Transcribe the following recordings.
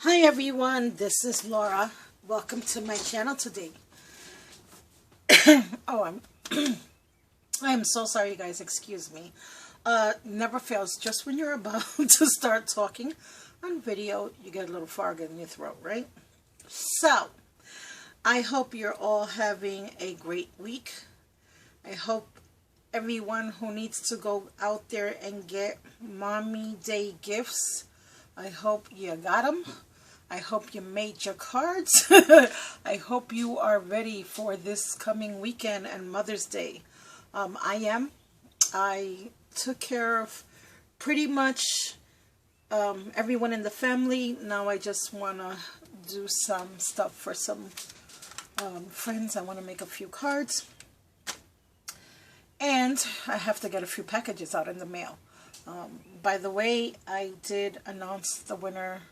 Hi everyone, this is Laura. Welcome to my channel today. I'm so sorry you guys, excuse me. Never fails, just when you're about to start talking on video, you get a little frog in your throat, right? So, I hope you're all having a great week. I hope everyone who needs to go out there and get Mommy Day gifts, I hope you got them. I hope you made your cards. I hope you are ready for this coming weekend and Mother's Day. I took care of pretty much everyone in the family. Now I just want to do some stuff for some friends. I want to make a few cards. And I have to get a few packages out in the mail. By the way, I did announce the winner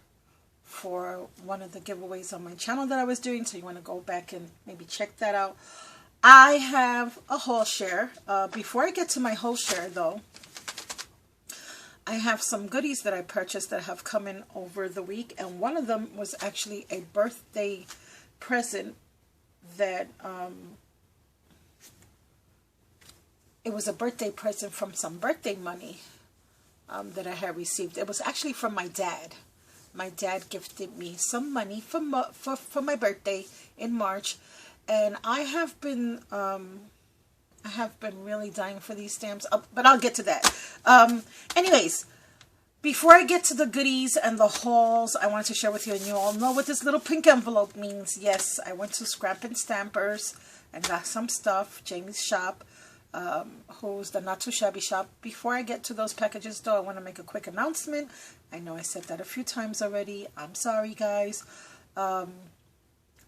for one of the giveaways on my channel that I was doing, so you want to go back and maybe check that out. I have a haul share. Before I get to my haul share though, I have some goodies that I purchased that have come in over the week, and one of them was actually a birthday present that it was a birthday present from some birthday money that I had received. It was actually from my dad. My dad gifted me some money for my birthday in March, and I have been really dying for these stamps, but I'll get to that. Anyways, before I get to the goodies and the hauls, I wanted to share with you, and you all know what this little pink envelope means. Yes, I went to Scrap and Stampers and got some stuff, Jamie's shop, who's the Not Too Shabby shop. Before I get to those packages though, I want to make a quick announcement. I know I said that a few times already. I'm sorry guys.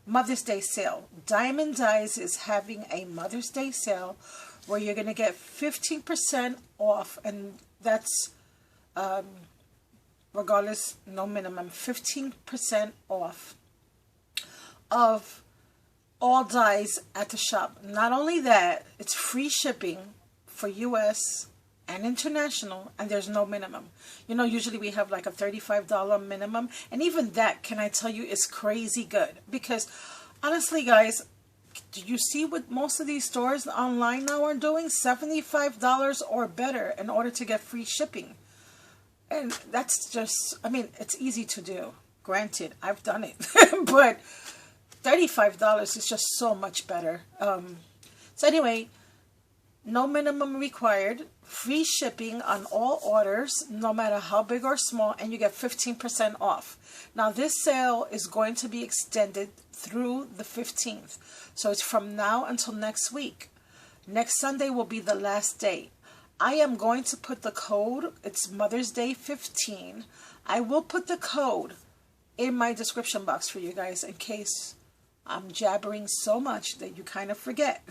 Mother's Day sale. Diamond Dyes is having a Mother's Day sale where you're going to get 15% off, and that's regardless, no minimum, 15% off of all dyes at the shop. Not only that, it's free shipping for US and international, and there's no minimum. You know, usually we have like a $35 minimum, and even that, can I tell you, is crazy good. Because honestly guys, do you see what most of these stores online now are doing? $75 or better in order to get free shipping. And that's just, I mean, it's easy to do. Granted, I've done it. But $35 is just so much better. So anyway, no minimum required, free shipping on all orders, no matter how big or small, and you get 15% off. Now this sale is going to be extended through the 15th. So it's from now until next week. Next Sunday will be the last day. I am going to put the code, it's Mother's Day 15. I will put the code in my description box for you guys in case I'm jabbering so much that you kind of forget.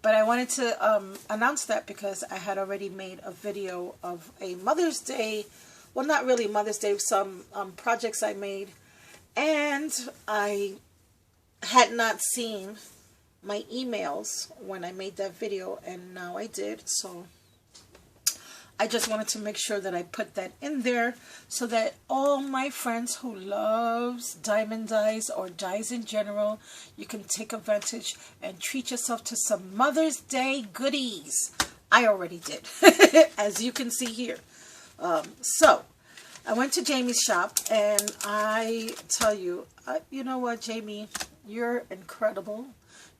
But I wanted to announce that because I had already made a video of a Mother's Day, well, not really Mother's Day, some projects I made, and I had not seen my emails when I made that video, and now I did. So I just wanted to make sure that I put that in there so that all my friends who loves diamond dyes or dyes in general, you can take advantage and treat yourself to some Mother's Day goodies. I already did, as you can see here. So I went to Jamie's shop, and I tell you, you know what, Jamie, you're incredible.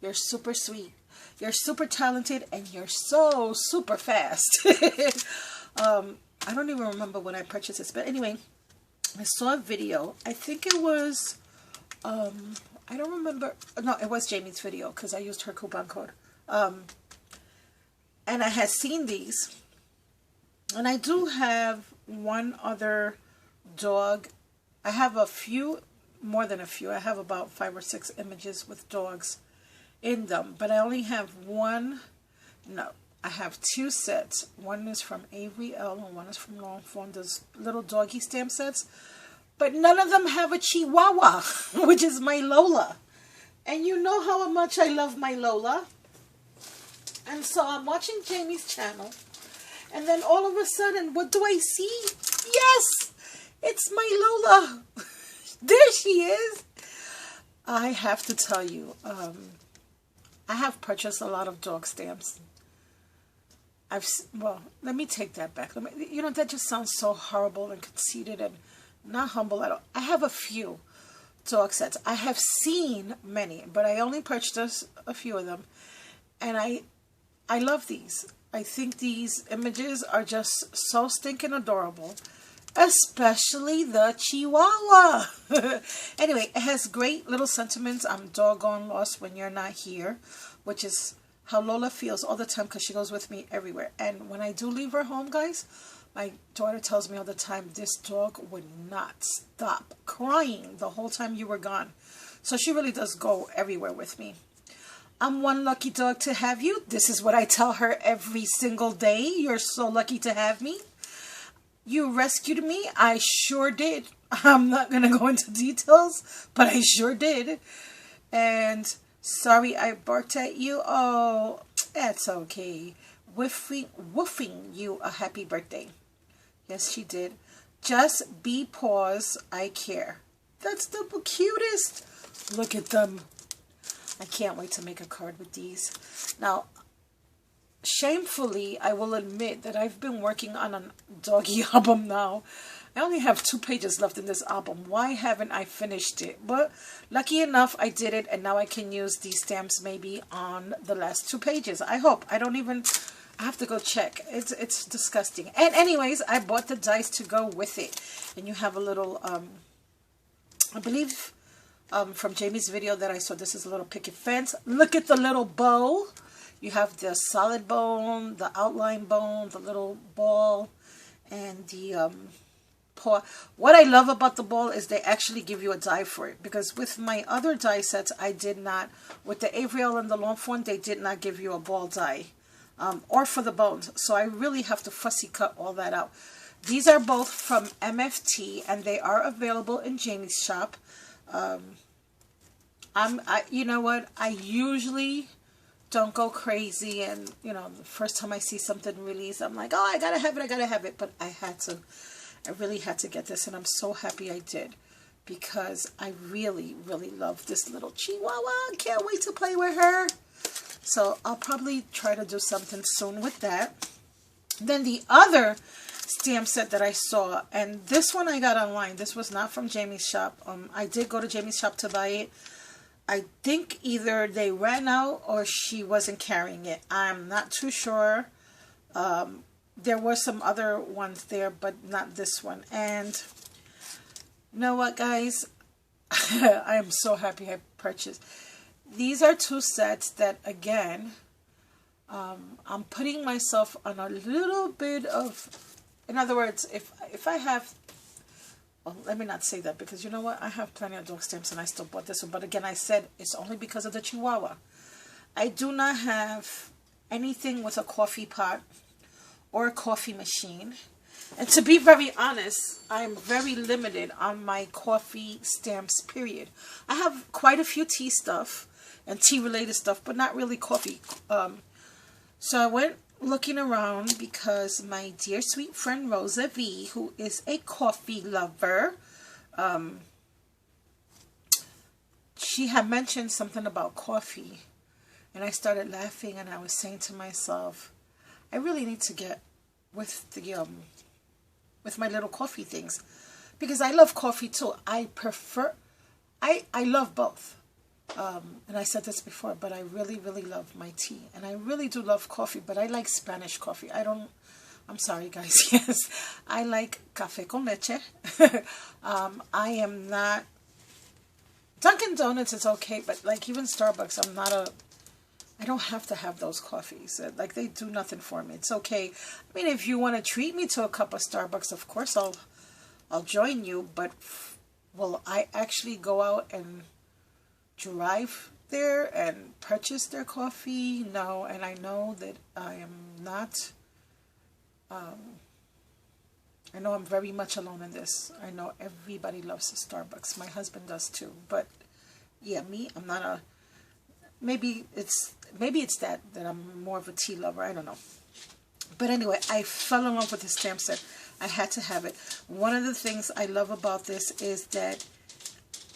You're super sweet. You're super talented, and you're so super fast. I don't even remember when I purchased this, but anyway, I saw a video. I think it was, I don't remember. No, it was Jamie's video because I used her coupon code. And I had seen these, and I do have one other dog. I have a few, more than a few. I have about 5 or 6 images with dogs in them, but I only have one. No, I have 2 sets. One is from Avery L and one is from Long Form. Those little doggy stamp sets, but none of them have a Chihuahua, which is my Lola. And you know how much I love my Lola. And so I'm watching Jamie's channel, and then all of a sudden, what do I see? Yes, it's my Lola. There she is. I have to tell you, I have purchased a lot of dog stamps. Well, let me take that back. That just sounds so horrible and conceited and not humble at all. I have a few dog sets. I have seen many, but I only purchased a few of them. And I love these. I think these images are just so stinking adorable. Especially the Chihuahua. Anyway, it has great little sentiments. I'm doggone lost when you're not here, which is how Lola feels all the time because she goes with me everywhere. And when I do leave her home, guys, my daughter tells me all the time, this dog would not stop crying the whole time you were gone. So she really does go everywhere with me. I'm one lucky dog to have you. This is what I tell her every single day. You're so lucky to have me. You rescued me. I sure did. I'm not going to go into details, but I sure did. And sorry I barked at you. Oh, that's okay. Woofing you a happy birthday. Yes, she did. Just be paws. I care. That's the cutest. Look at them. I can't wait to make a card with these. Now, shamefully, I will admit that I've been working on a doggy album now. I only have 2 pages left in this album. Why haven't I finished it? But lucky enough, I did it, and now I can use these stamps maybe on the last 2 pages. I hope. I have to go check. It's disgusting. And anyways, I bought the dice to go with it. And you have a little, I believe, from Jamie's video that I saw, this is a little picket fence. Look at the little bow. You have the solid bone, the outline bone, the little ball, and the paw. What I love about the ball is they actually give you a die for it. Because with my other die sets, I did not. With the Avriel and the Longforn, they did not give you a ball die. Or for the bones. So I really have to fussy cut all that out. These are both from MFT, and they are available in Jamie's shop. You know what? I usually don't go crazy, and the first time I see something released, I'm like, oh, I gotta have it, but I really had to get this, and I'm so happy I did, because I really love this little Chihuahua. Can't wait to play with her. So I'll probably try to do something soon with that. Then the other stamp set that I saw, and this one I got online. This was not from Jamie's shop. I did go to Jamie's shop to buy it. I think either they ran out or she wasn't carrying it. I'm not too sure. There were some other ones there, but not this one. And you know what, guys? I am so happy I purchased. These are 2 sets that, again, I'm putting myself on a little bit of... In other words, if I have... Well, let me not say that, because you know what? I have plenty of dog stamps and I still bought this one. But again, I said it's only because of the Chihuahua. I do not have anything with a coffee pot or a coffee machine. And to be very honest, I'm very limited on my coffee stamps, period. I have quite a few tea stuff and tea-related stuff, but not really coffee. So I went looking around because my dear sweet friend Rosa V, who is a coffee lover, she had mentioned something about coffee, and I started laughing, and I was saying to myself, I really need to get with the with my little coffee things, because I love coffee too. I love both. And I said this before, but I really love my tea. And I really do love coffee, but I like Spanish coffee. I'm sorry, guys. Yes, I like café con leche. I am not... Dunkin' Donuts is okay, but like even Starbucks, I don't have to have those coffees. Like, they do nothing for me. It's okay. I mean, if you want to treat me to a cup of Starbucks, of course I'll join you. But will I actually go out and drive there and purchase their coffee? No. And I know that I am not... I know I'm very much alone in this. I know everybody loves Starbucks. My husband does too. But yeah, me, I'm not a... Maybe it's that I'm more of a tea lover. I don't know. But anyway, I fell in love with the stamp set. I had to have it. One of the things I love about this is that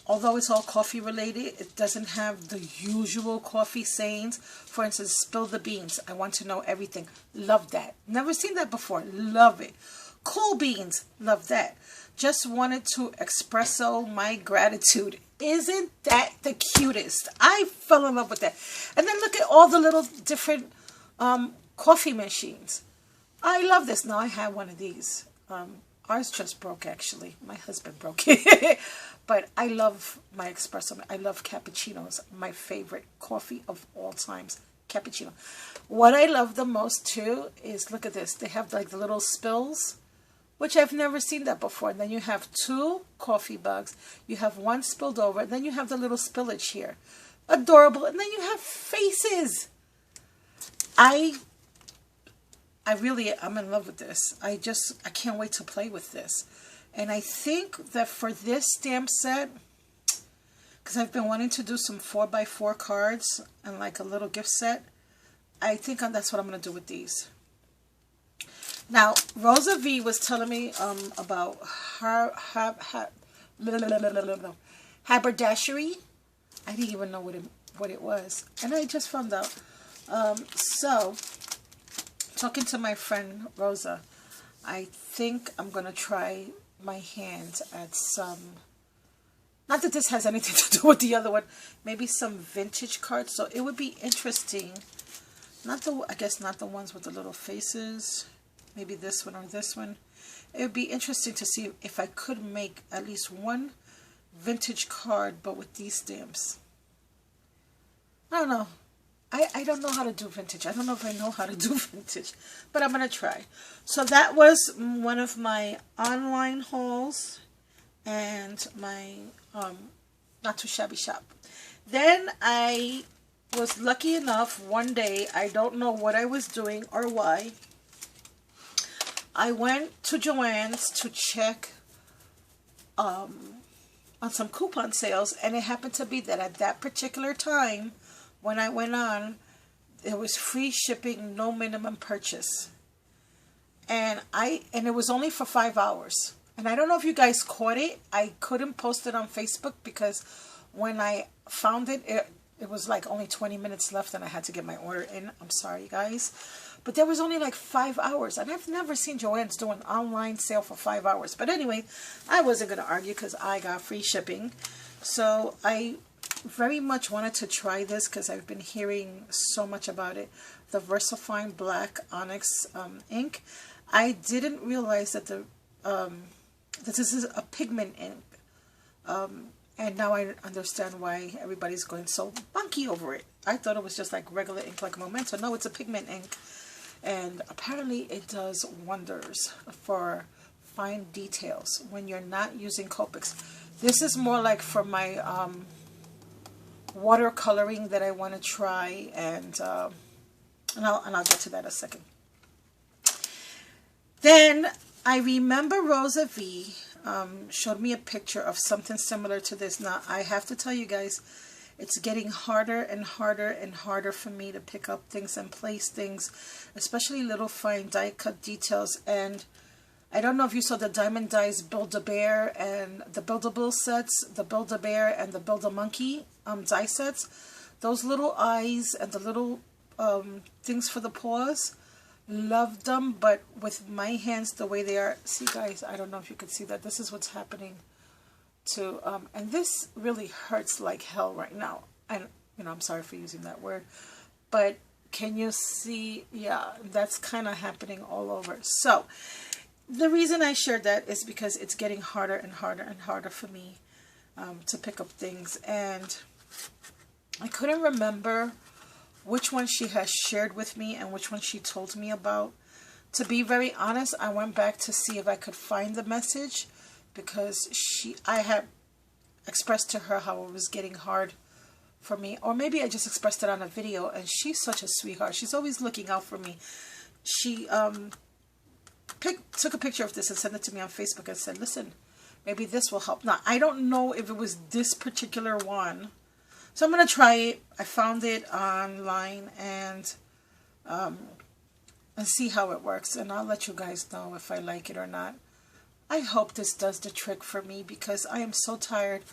although it's all coffee related, it doesn't have the usual coffee sayings. For instance, spill the beans. I want to know everything. Love that. Never seen that before. Love it. Cool beans. Love that. Just wanted to espresso my gratitude. Isn't that the cutest? I fell in love with that. And then look at all the little different coffee machines. I love this. Now I have one of these. Ours just broke, actually. My husband broke it. But I love my espresso. I love cappuccinos. My favorite coffee of all times. Cappuccino. What I love the most, too, is, look at this. They have, like, the little spills, which I've never seen that before. And then you have 2 coffee mugs. You have 1 spilled over. And then you have the little spillage here. Adorable. And then you have faces. I'm in love with this. I can't wait to play with this. And I think that for this stamp set, because I've been wanting to do some 4x4 cards and like a little gift set, I think that's what I'm going to do with these. Now, Rosa V was telling me about haberdashery. I didn't even know what it was. And I just found out. So, talking to my friend Rosa, I think I'm going to try my hand at some, not that this has anything to do with the other one, maybe some vintage cards. So it would be interesting, I guess not the ones with the little faces, maybe this one or this one. It would be interesting to see if I could make at least one vintage card, but with these stamps. I don't know. I don't know how to do vintage. I don't know if I know how to do vintage, but I'm going to try. So that was one of my online hauls and my not too shabby shop. Then I was lucky enough one day, I don't know what I was doing or why, I went to Joann's to check on some coupon sales, and it happened to be that at that particular time, when I went on, it was free shipping, no minimum purchase. And it was only for 5 hours. And I don't know if you guys caught it. I couldn't post it on Facebook because when I found it, it was like only 20 minutes left and I had to get my order in. I'm sorry, you guys. But there was only like 5 hours. And I've never seen Joann's do an online sale for 5 hours. But anyway, I wasn't going to argue because I got free shipping. So I very much wanted to try this because I've been hearing so much about it. The VersaFine Black Onyx ink. I didn't realize that that this is a pigment ink. And now I understand why everybody's going so funky over it. I thought it was just like regular ink like Memento. No, it's a pigment ink. And apparently it does wonders for fine details when you're not using Copics. This is more like for my watercoloring that I want to try, and I'll get to that in a second. Then I remember Rosa V showed me a picture of something similar to this. Now I have to tell you guys, it's getting harder and harder and harder for me to pick up things and place things, especially little fine die cut details. And I don't know if you saw the Diamond Dies Build-A-Bear and the Build-A-Bill sets, the Build-A-Bear and the Build-A-Monkey die sets. Those little eyes and the little things for the paws, loved them. But with my hands the way they are, see guys, I don't know if you can see that. This is what's happening to, and this really hurts like hell right now. And, you know, I'm sorry for using that word, but can you see? Yeah, that's kind of happening all over. So the reason I shared that is because it's getting harder and harder and harder for me to pick up things. And I couldn't remember which one she has shared with me and which one she told me about. To be very honest, I went back to see if I could find the message, because I had expressed to her how it was getting hard for me. Or maybe I just expressed it on a video, and she's such a sweetheart. She's always looking out for me. She took a picture of this and sent it to me on Facebook and said, listen, maybe this will help. Now, I don't know if it was this particular one, so I'm going to try it. I found it online and see how it works, and I'll let you guys know if I like it or not. I hope this does the trick for me, because I am so tired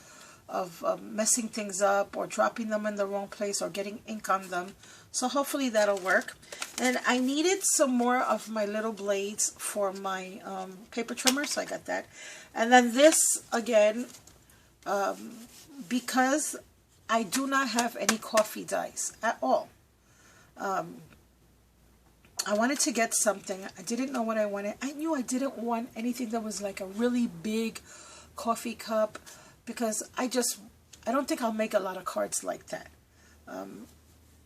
messing things up or dropping them in the wrong place or getting ink on them. So hopefully that'll work. And I needed some more of my little blades for my paper trimmer, so I got that. And then this, again, because I do not have any coffee dies at all. I wanted to get something. I didn't know what I wanted. I knew I didn't want anything that was like a really big coffee cup, because I don't think I'll make a lot of cards like that.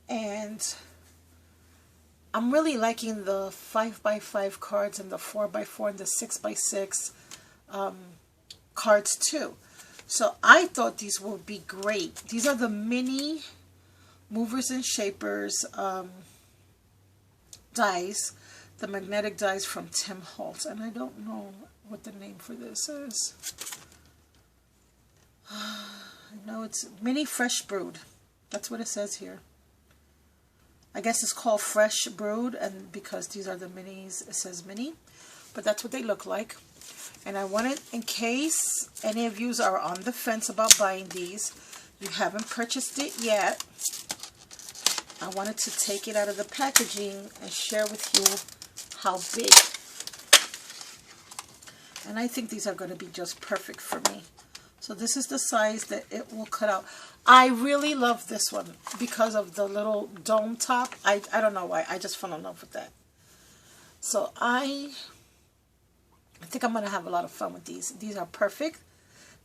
And I'm really liking the 5x5 cards and the 4x4 and the 6x6 cards too. So I thought these would be great. These are the mini movers and shapers dies, the magnetic dies from Tim Holtz, and I don't know what the name for this is. I know it's mini fresh brewed. That's what it says here. I guess it's called fresh brewed, and because these are the minis, it says mini, but that's what they look like. And I wanted, in case any of you are on the fence about buying these, you haven't purchased it yet, I wanted to take it out of the packaging and share with you how big. And I think these are going to be just perfect for me. So this is the size that it will cut out. I really love this one because of the little dome top. I don't know why. I just fell in love with that. So I think I'm going to have a lot of fun with these. These are perfect.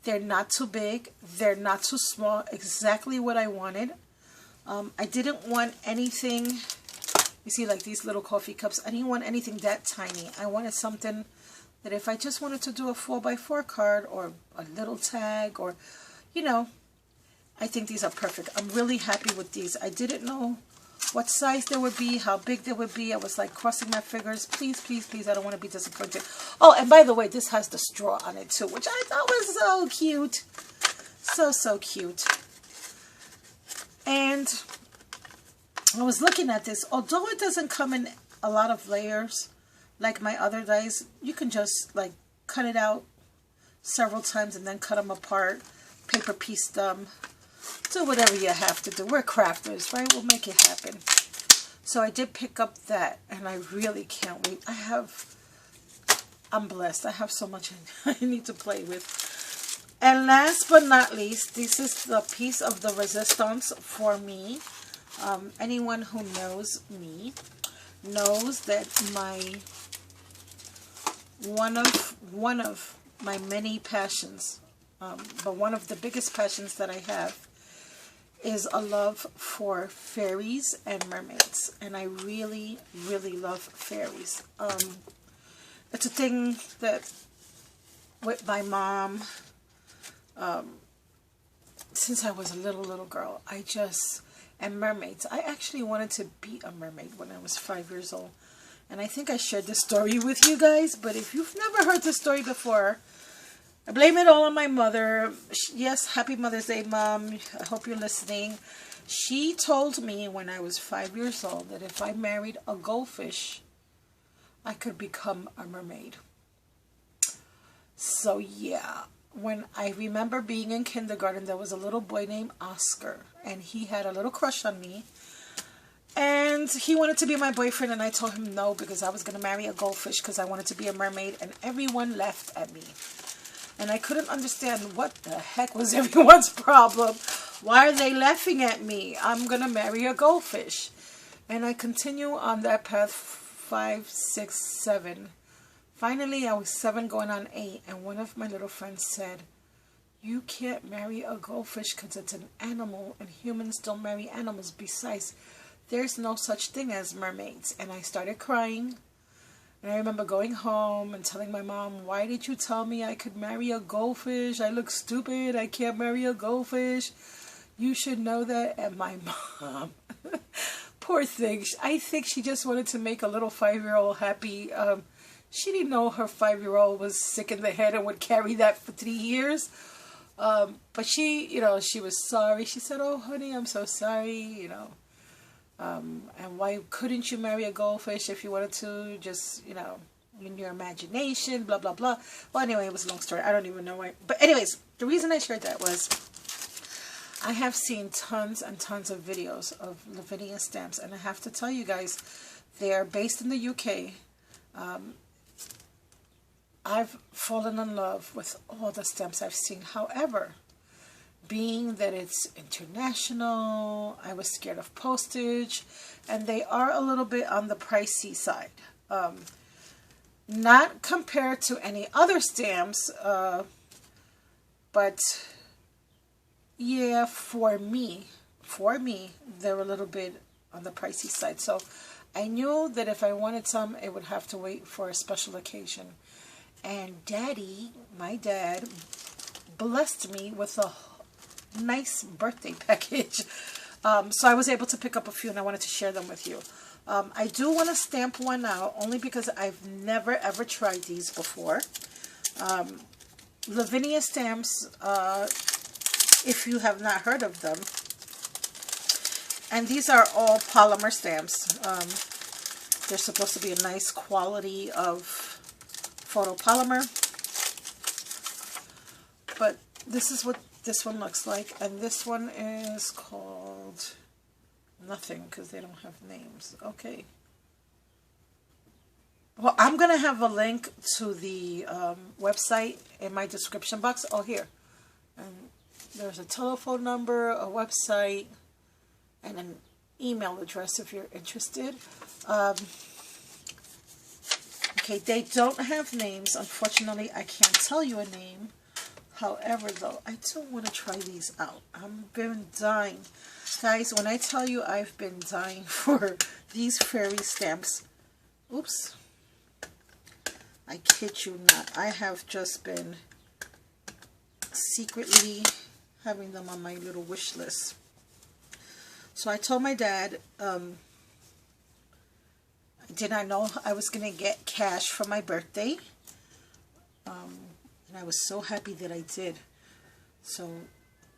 They're not too big. They're not too small. Exactly what I wanted. I didn't want anything, you see, like these little coffee cups. I didn't want anything that tiny. I wanted something that if I just wanted to do a 4x4 card or a little tag, or, you know, I think these are perfect. I'm really happy with these. I didn't know what size they would be, how big they would be. I was like crossing my fingers. Please, please, please, I don't want to be disappointed. Oh, and by the way, this has the straw on it too, which I thought was so cute. So cute. And I was looking at this. Although it doesn't come in a lot of layers like my other dies, you can just like cut it out several times and then cut them apart, paper piece them, do whatever you have to do. We're crafters, right? We'll make it happen. So I did pick up that, and I really can't wait. I'm blessed. I have so much I need to play with. And last but not least, this is the piece of the resistance for me. Anyone who knows me knows that one of my many passions, but one of the biggest passions that I have, is a love for fairies and mermaids. And I really, really love fairies. It's a thing that with my mom, since I was a little girl, and mermaids. I actually wanted to be a mermaid when I was 5 years old. And I think I shared this story with you guys, but if you've never heard this story before, I blame it all on my mother. Yes, happy Mother's Day, Mom. I hope you're listening. She told me when I was 5 years old that if I married a goldfish, I could become a mermaid. So yeah, when I remember being in kindergarten, there was a little boy named Oscar, and he had a little crush on me. And he wanted to be my boyfriend, and I told him no because I was going to marry a goldfish because I wanted to be a mermaid, and everyone laughed at me. And I couldn't understand what the heck was everyone's problem. Why are they laughing at me? I'm going to marry a goldfish. And I continue on that path, 5, 6, 7. Finally, I was 7 going on 8, and one of my little friends said, "You can't marry a goldfish because it's an animal, and humans don't marry animals. Besides, there's no such thing as mermaids." And I started crying. And I remember going home and telling my mom, "Why did you tell me I could marry a goldfish? I look stupid. I can't marry a goldfish. You should know that." And my mom, poor thing, I think she just wanted to make a little 5-year-old happy. She didn't know her 5-year-old was sick in the head and would carry that for 3 years. But she, she was sorry. She said, "Oh, honey, I'm so sorry, and why couldn't you marry a goldfish if you wanted to, just, in your imagination, blah, blah, blah." Well, anyway, it was a long story. I don't even know why. But anyways, the reason I shared that was I have seen tons and tons of videos of Lavinia stamps, and I have to tell you guys, they are based in the UK. I've fallen in love with all the stamps I've seen. However, being that it's international, I was scared of postage, and they are a little bit on the pricey side. Not compared to any other stamps, but yeah, for me, they're a little bit on the pricey side. So I knew that if I wanted some, it would have to wait for a special occasion. And Daddy, my dad, blessed me with a nice birthday package. So I was able to pick up a few, and I wanted to share them with you. I do want to stamp one out, only because I've never ever tried these before. Lavinia stamps, if you have not heard of them. And these are all polymer stamps. They're supposed to be a nice quality of photopolymer, but this is what this one looks like, and this one is called nothing because they don't have names. Okay, well, I'm gonna have a link to the website in my description box. Oh, here, and there's a telephone number, a website, and an email address if you're interested. Okay, they don't have names. Unfortunately, I can't tell you a name. However, though, I do want to try these out. I've been dying. Guys, when I tell you I've been dying for these fairy stamps, oops, I kid you not. I have just been secretly having them on my little wish list. So I told my dad, did I know I was going to get cash for my birthday, and I was so happy that I did. So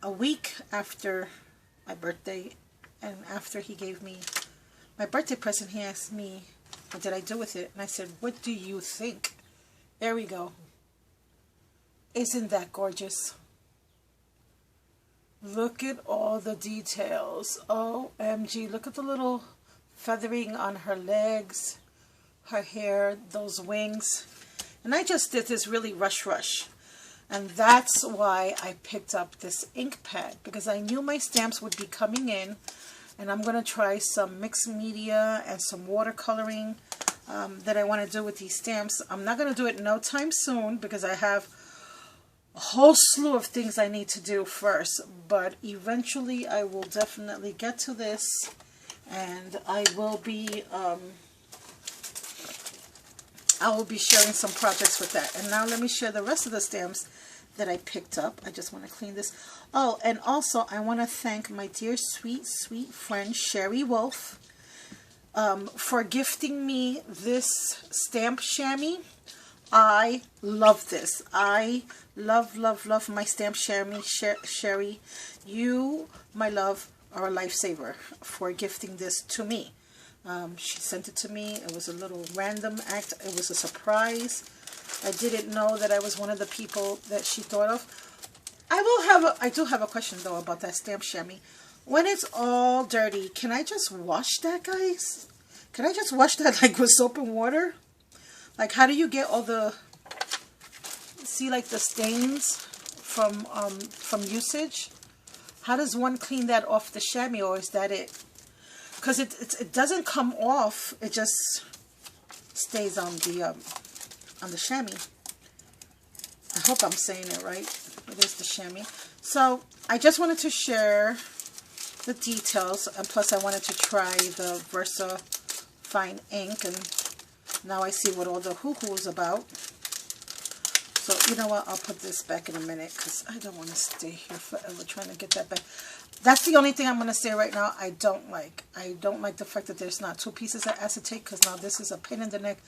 a week after my birthday, and after he gave me my birthday present, he asked me, what did I do with it? And I said, what do you think? There we go. Isn't that gorgeous? Look at all the details. OMG, look at the little feathering on her legs, her hair, those wings. And I just did this really rush. And that's why I picked up this ink pad, because I knew my stamps would be coming in, and I'm going to try some mixed media and some watercoloring that I want to do with these stamps. I'm not going to do it no time soon because I have a whole slew of things I need to do first, but eventually I will definitely get to this. And I will be sharing some projects with that. And now let me share the rest of the stamps that I picked up. I just want to clean this. Oh, and also I want to thank my dear sweet friend Sherry Wolf for gifting me this stamp chamois. I love this. I love my stamp chamois. Sherry, you, my love, are a lifesaver for gifting this to me. She sent it to me. It was a little random act. It was a surprise. I didn't know that I was one of the people that she thought of. I do have a question though about that stamp chamois. When it's all dirty, can I just wash that, guys? Can I just wash that like with soap and water? Like, how do you get all the, see, like the stains from usage? How does one clean that off the chamois, or is that it? Because it doesn't come off. It just stays on the chamois. I hope I'm saying it right. It is the chamois. So I just wanted to share the details, and plus I wanted to try the Versa Fine ink, and now I see what all the hoo-hoo is about. So, you know what, I'll put this back in a minute because I don't want to stay here forever trying to get that back. That's the only thing I'm going to say right now I don't like. I don't like the fact that there's not two pieces of acetate, because now this is a pain in the neck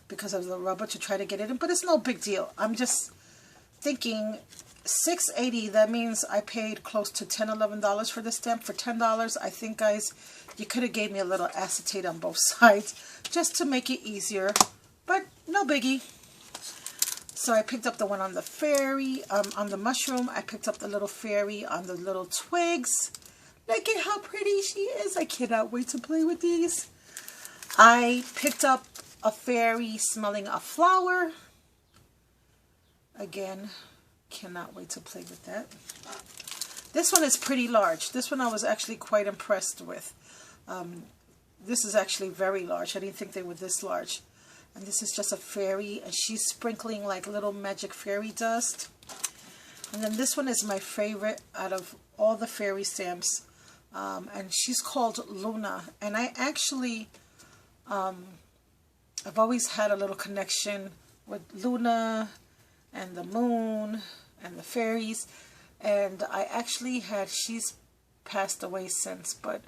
because of the rubber to try to get it in. But it's no big deal. I'm just thinking $6.80, that means I paid close to $10, $11 for this stamp. For $10, I think, guys, you could have gave me a little acetate on both sides just to make it easier. But no biggie. So I picked up the one on the fairy, on the mushroom. I picked up the little fairy on the little twigs. Look at how pretty she is. I cannot wait to play with these. I picked up a fairy smelling a flower. Again, cannot wait to play with that. This one is pretty large. This one I was actually quite impressed with. This is actually very large. I didn't think they were this large. And this is just a fairy, and she's sprinkling like little magic fairy dust. And then this one is my favorite out of all the fairy stamps. And she's called Luna. And I actually, I've always had a little connection with Luna and the moon and the fairies. And I actually had, she's passed away since, but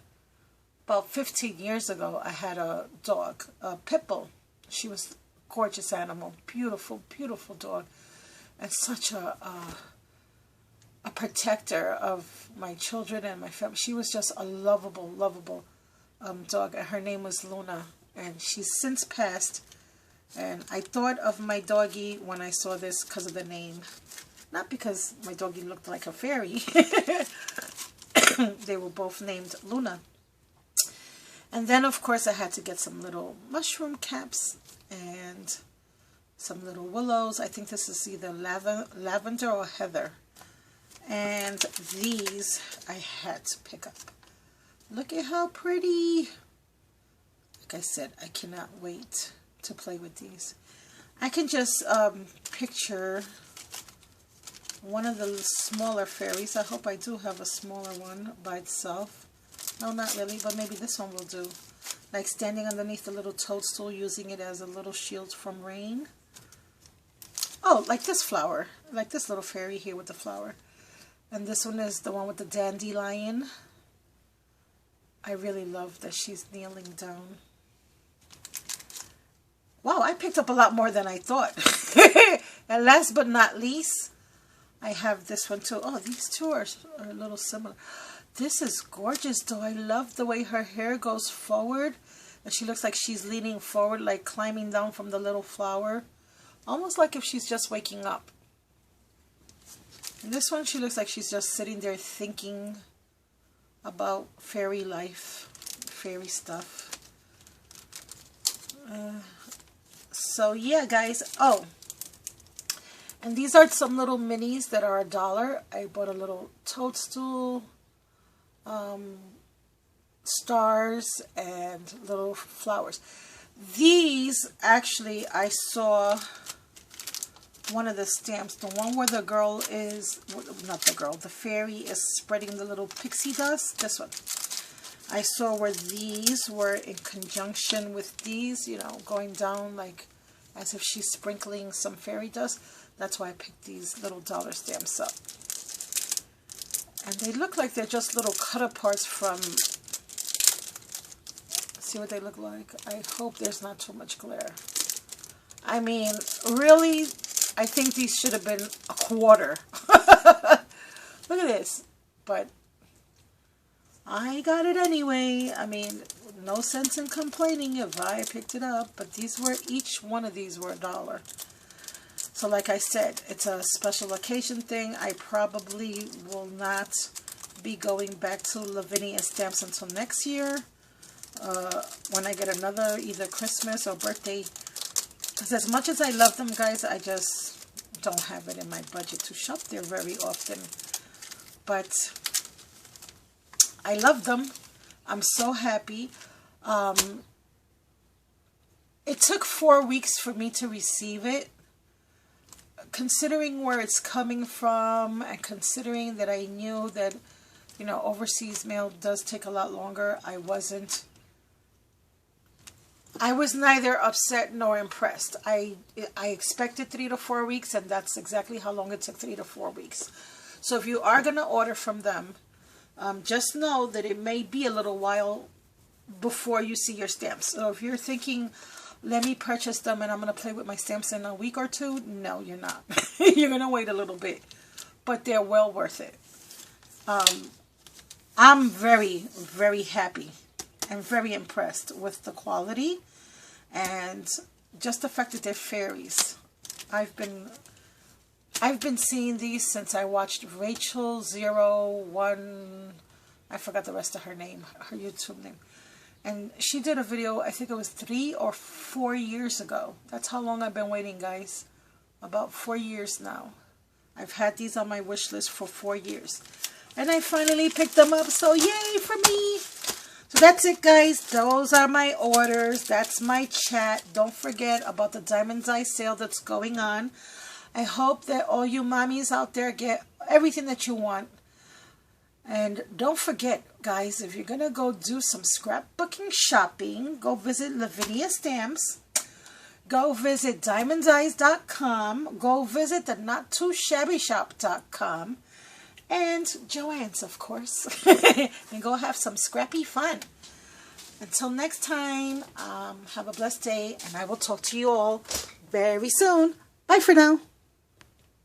about 15 years ago, I had a dog, a pit bull. She was a gorgeous animal, beautiful, beautiful dog, and such a protector of my children and my family. She was just a lovable, lovable dog, and her name was Luna, and she's since passed. And I thought of my doggie when I saw this because of the name, not because my doggie looked like a fairy. They were both named Luna. And then, of course, I had to get some little mushroom caps and some little willows. I think this is either lavender or heather. And these I had to pick up. Look at how pretty. Like I said, I cannot wait to play with these. I can just picture one of the smaller fairies. I hope I do have a smaller one by itself. No, not really, but maybe this one will do. Like standing underneath the little toadstool, using it as a little shield from rain. Oh, like this flower. Like this little fairy here with the flower. And this one is the one with the dandelion. I really love that she's kneeling down. Wow, I picked up a lot more than I thought. And last but not least, I have this one too. Oh, these two are a little similar. This is gorgeous, though. I love the way her hair goes forward. And she looks like she's leaning forward, like climbing down from the little flower. Almost like if she's just waking up. And this one, she looks like she's just sitting there thinking about fairy life, fairy stuff. So, yeah, guys. Oh, and these are some little minis that are $1. I bought a little toadstool, stars, and little flowers. These, actually, I saw one of the stamps, the one where the girl is, not the girl, the fairy is spreading the little pixie dust. This one. I saw where these were in conjunction with these, you know, going down like as if she's sprinkling some fairy dust. That's why I picked these little dollar stamps up. And they look like they're just little cut aparts from, see what they look like. I hope there's not too much glare. I mean, really, I think these should have been a quarter. Look at this. But I got it anyway. I mean, no sense in complaining if I picked it up. But these were, each one of these were $1. So like I said, it's a special occasion thing. I probably will not be going back to Lavinia stamps until next year. When I get another either Christmas or birthday. Because as much as I love them, guys, I just don't have it in my budget to shop there very often. But I love them. I'm so happy. It took 4 weeks for me to receive it. Considering where it's coming from and considering that I knew that, you know, overseas mail does take a lot longer, I was neither upset nor impressed. I expected 3 to 4 weeks, and that's exactly how long it took, 3 to 4 weeks. So if you are going to order from them, just know that it may be a little while before you see your stamps. So if you're thinking, let me purchase them and I'm going to play with my stamps in a week or two, no, you're not. You're going to wait a little bit. But they're well worth it. I'm very, very happy and very impressed with the quality and just the fact that they're fairies. I've been seeing these since I watched Rachel01. I forgot the rest of her name, her YouTube name. And she did a video, I think it was 3 or 4 years ago. That's how long I've been waiting, guys. About 4 years now. I've had these on my wish list for 4 years. And I finally picked them up, so yay for me. So that's it, guys. Those are my orders. That's my chat. Don't forget about the Diamond's Eye sale that's going on. I hope that all you mommies out there get everything that you want. And don't forget, guys, if you're going to go do some scrapbooking shopping, go visit Lavinia Stamps. Go visit diamondseyes.com. Go visit the NotTooShabbyShop.com. And Joann's, of course. And go have some scrappy fun. Until next time, have a blessed day. And I will talk to you all very soon. Bye for now.